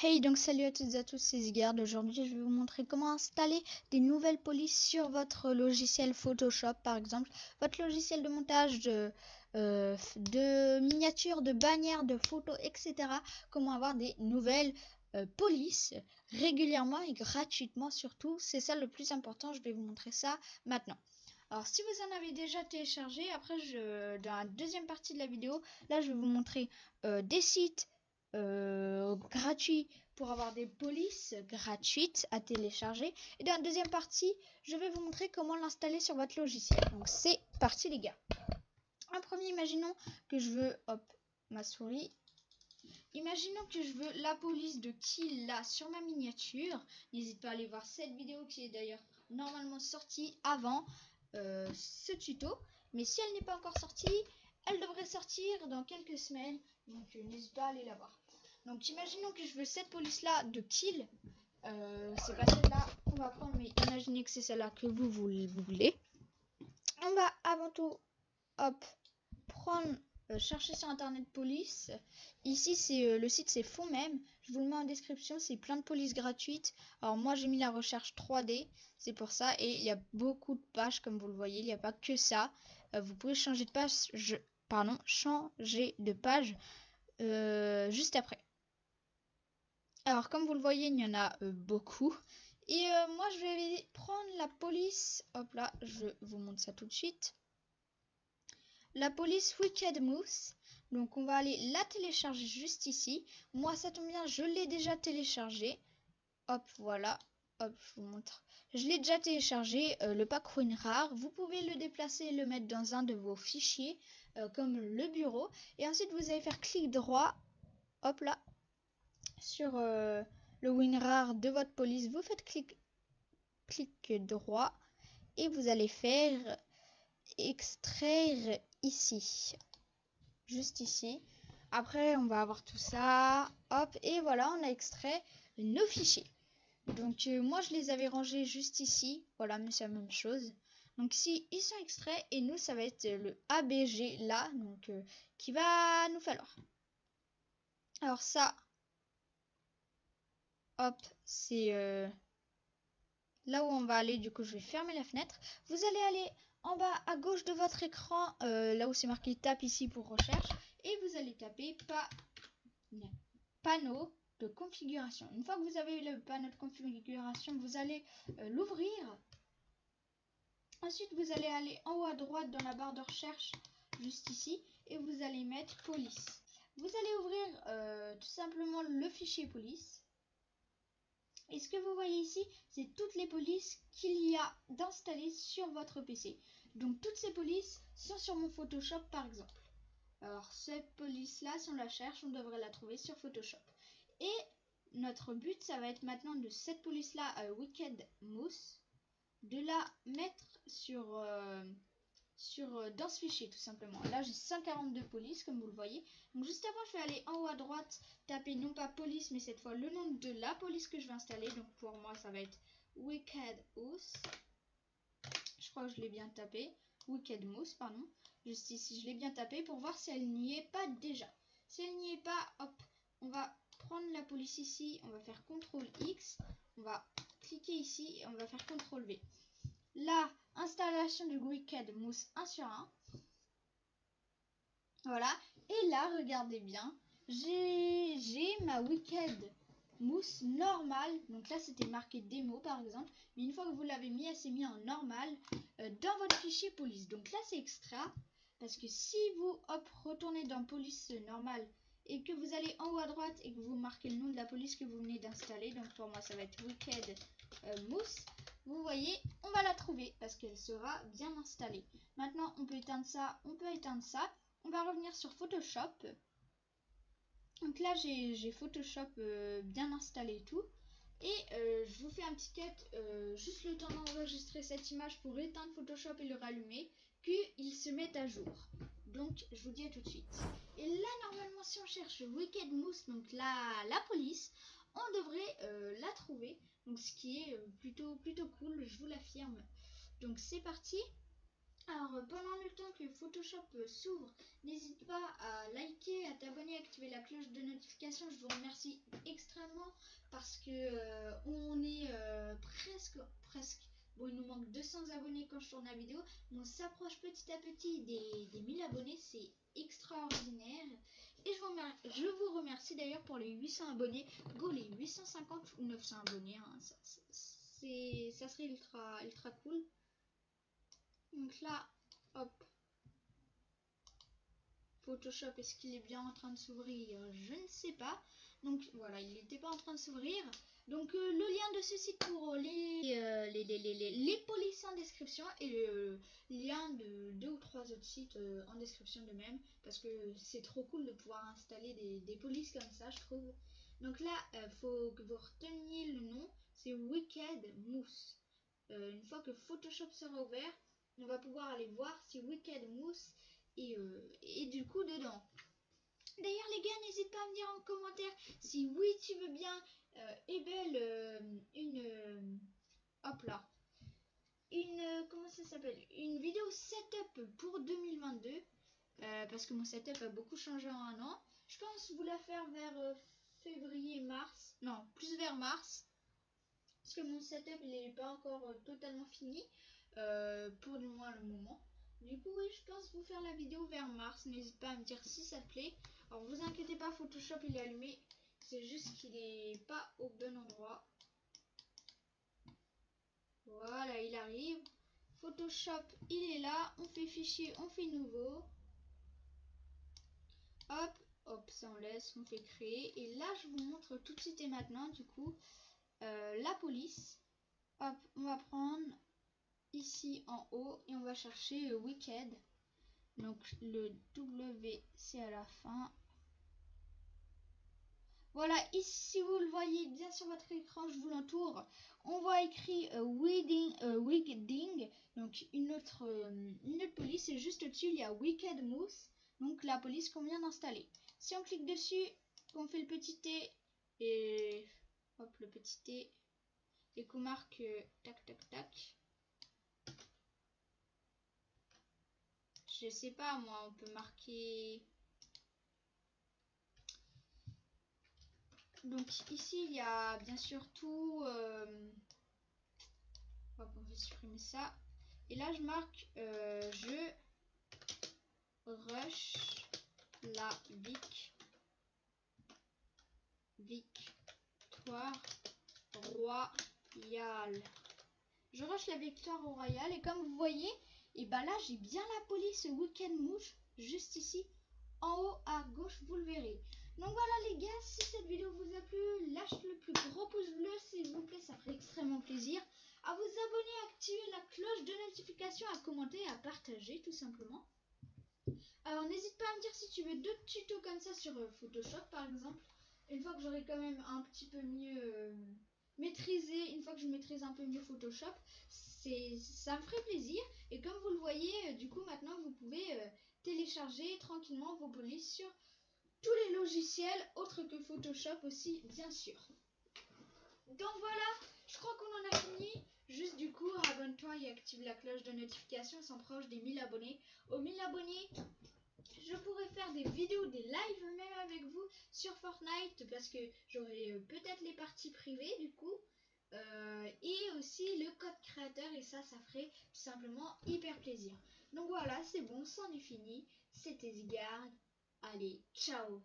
Hey, donc salut à toutes et à tous, c'est Zigard. Aujourd'hui, je vais vous montrer comment installer des nouvelles polices sur votre logiciel Photoshop, par exemple, votre logiciel de montage de miniatures, de bannières, de photos, etc. Comment avoir des nouvelles polices régulièrement et gratuitement surtout. C'est ça le plus important, je vais vous montrer ça maintenant. Alors, si vous en avez déjà téléchargé, après, dans la deuxième partie de la vidéo, là, je vais vous montrer des sites gratuits pour avoir des polices gratuites à télécharger. Et dans la deuxième partie, je vais vous montrer comment l'installer sur votre logiciel. Donc, c'est parti, les gars. En premier, imaginons que je veux, hop, ma souris. Imaginons que je veux la police de Kill là sur ma miniature. N'hésite pas à aller voir cette vidéo qui est d'ailleurs normalement sortie avant ce tuto. Mais si elle n'est pas encore sortie, elle devrait sortir dans quelques semaines. Donc n'hésite pas à aller la voir. Donc imaginons que je veux cette police là de Kill. C'est pas celle-là qu'on va prendre, mais imaginez que c'est celle-là que vous voulez. On va avant tout, hop, prendre... chercher sur internet police. Ici c'est le site, c'est fond même. Je vous le mets en description, c'est plein de polices gratuites. Alors moi j'ai mis la recherche 3D, c'est pour ça. Et il y a beaucoup de pages comme vous le voyez, il n'y a pas que ça. Vous pouvez changer de page, changer de page juste après. Alors comme vous le voyez, il y en a beaucoup. Et moi je vais prendre la police. Hop là, je vous montre ça tout de suite. La police Wicked Mouse. Donc on va aller la télécharger juste ici. Moi ça tombe bien, je l'ai déjà téléchargé. Hop, voilà. Hop, je vous montre. Je l'ai déjà téléchargé, le pack WinRAR. Vous pouvez le déplacer et le mettre dans un de vos fichiers, comme le bureau. Et ensuite vous allez faire clic droit. Hop là. Sur le WinRAR de votre police. Vous faites clic droit. Et vous allez faire extraire ici. Juste ici. Après on va avoir tout ça, hop, et voilà, on a extrait nos fichiers. Donc moi je les avais rangés juste ici, voilà, mais c'est la même chose. Donc ici ils sont extraits et nous ça va être le ABG là, donc qui va nous falloir. Alors ça, hop, c'est là où on va aller. Du coup je vais fermer la fenêtre. Vous allez aller en bas à gauche de votre écran, là où c'est marqué tape ici pour recherche, et vous allez taper panneau de configuration. Une fois que vous avez le panneau de configuration, vous allez l'ouvrir. Ensuite vous allez aller en haut à droite dans la barre de recherche juste ici et vous allez mettre police. Vous allez ouvrir tout simplement le fichier police. Et ce que vous voyez ici, c'est toutes les polices qu'il y a d'installées sur votre PC. Donc toutes ces polices sont sur mon Photoshop par exemple. Alors cette police là, si on la cherche, on devrait la trouver sur Photoshop. Et notre but, ça va être maintenant de cette police là, Wicked Mouse, de la mettre dans ce fichier tout simplement. Là j'ai 142 polices comme vous le voyez. Donc juste avant, je vais aller en haut à droite, taper non pas police mais cette fois le nom de la police que je vais installer. Donc pour moi ça va être Wicked Mouse. Je crois que je l'ai bien tapé. Wicked Mouse, pardon. Juste ici, je l'ai bien tapé pour voir si elle n'y est pas déjà. Si elle n'y est pas, hop, on va prendre la police ici, on va faire CTRL X, on va cliquer ici et on va faire CTRL V. La installation du Wicked Mouse 1 sur 1. Voilà. Et là, regardez bien, j'ai ma Wicked Mouse normale. Donc là, c'était marqué démo par exemple. Mais une fois que vous l'avez mis, elle s'est mise en normal dans votre fichier police. Donc là, c'est extra. Parce que si vous retournez dans police normale et que vous allez en haut à droite et que vous marquez le nom de la police que vous venez d'installer, donc pour moi ça va être Wicked Mouse, vous voyez, on va la trouver parce qu'elle sera bien installée. Maintenant, on peut éteindre ça, on peut éteindre ça. On va revenir sur Photoshop. Donc là, j'ai Photoshop bien installé et tout. Et je vous fais un petit cut, juste le temps d'enregistrer cette image pour éteindre Photoshop et le rallumer, qu'il se mette à jour. Donc, je vous dis à tout de suite. Et là, normalement, si on cherche Wicked Mouse, donc la police, on devrait la trouver. Donc, ce qui est plutôt cool, je vous l'affirme. Donc, c'est parti. Alors, pendant le temps que Photoshop s'ouvre, n'hésite pas à liker, à t'abonner, à activer la cloche de notification. Je vous remercie extrêmement on est presque. Bon, il nous manque 200 abonnés quand je tourne la vidéo, mais on s'approche petit à petit des 1000 abonnés, c'est extraordinaire. Et je vous remercie d'ailleurs pour les 800 abonnés. Go les 850 ou 900 abonnés, hein. Ça serait ultra cool. Donc là, hop. Photoshop, est-ce qu'il est bien en train de s'ouvrir? Je ne sais pas. Donc voilà, il n'était pas en train de s'ouvrir. Donc le lien de ce site pour les polices en description et le lien de 2 ou 3 autres sites en description de même. Parce que c'est trop cool de pouvoir installer des polices comme ça, je trouve. Donc là, faut que vous reteniez le nom. C'est Wicked Mouse. Une fois que Photoshop sera ouvert, on va pouvoir aller voir si Wicked Mouse et du coup dedans. D'ailleurs les gars, n'hésite pas à me dire en commentaire si oui tu veux bien hop là, comment ça s'appelle, une vidéo setup pour 2022 parce que mon setup a beaucoup changé en un an. Je pense vous la faire vers février, mars, non plus vers mars parce que mon setup il n'est pas encore totalement fini pour du moins le moment. Du coup, oui, je pense vous faire la vidéo vers mars. N'hésite pas à me dire si ça te plaît. Alors, vous inquiétez pas, Photoshop il est allumé. C'est juste qu'il n'est pas au bon endroit. Voilà, il arrive. Photoshop, il est là. On fait fichier, on fait nouveau. Hop, hop, ça on laisse, on fait créer. Et là, je vous montre tout de suite et maintenant, du coup, la police. Hop, on va prendre ici en haut et on va chercher Wicked. Donc le WC à la fin. Voilà, ici vous le voyez bien sur votre écran, je vous l'entoure. On voit écrit Wicked, donc une autre police. Et juste au-dessus, il y a Wicked Mouse, donc la police qu'on vient d'installer. Si on clique dessus, on fait le petit T et hop, le petit T et qu'on marque tac tac tac. Je sais pas moi, on peut marquer. Donc ici il y a bien sûr tout. Hop, on va supprimer ça. Et là je marque je rush la victoire royale. Je rush la victoire royale et comme vous voyez, et bah là j'ai bien la police Wicked Mouse juste ici en haut à gauche, vous le verrez. Donc voilà les gars, si cette vidéo vous a plu, lâchez le plus gros pouce bleu s'il vous plaît, ça ferait extrêmement plaisir. À vous abonner, à activer la cloche de notification, à commenter, à partager tout simplement. Alors n'hésite pas à me dire si tu veux d'autres tutos comme ça sur Photoshop par exemple. Une fois que j'aurai quand même un petit peu mieux maîtrisé, une fois que je maîtrise un peu mieux Photoshop, ça me ferait plaisir. Et comme vous le voyez, du coup maintenant vous pouvez télécharger tranquillement vos polices sur tous les logiciels autres que Photoshop aussi bien sûr. Donc voilà, je crois qu'on en a fini. Juste du coup, abonne-toi et active la cloche de notification, on s'en proche des 1000 abonnés. Aux 1000 abonnés, je pourrais faire des vidéos, des lives même avec vous sur Fortnite parce que j'aurai peut-être les parties privées du coup. Et aussi le code créateur et ça ferait tout simplement hyper plaisir. Donc voilà, c'est bon, c'en est fini. C'était Zigard. Allez, ciao!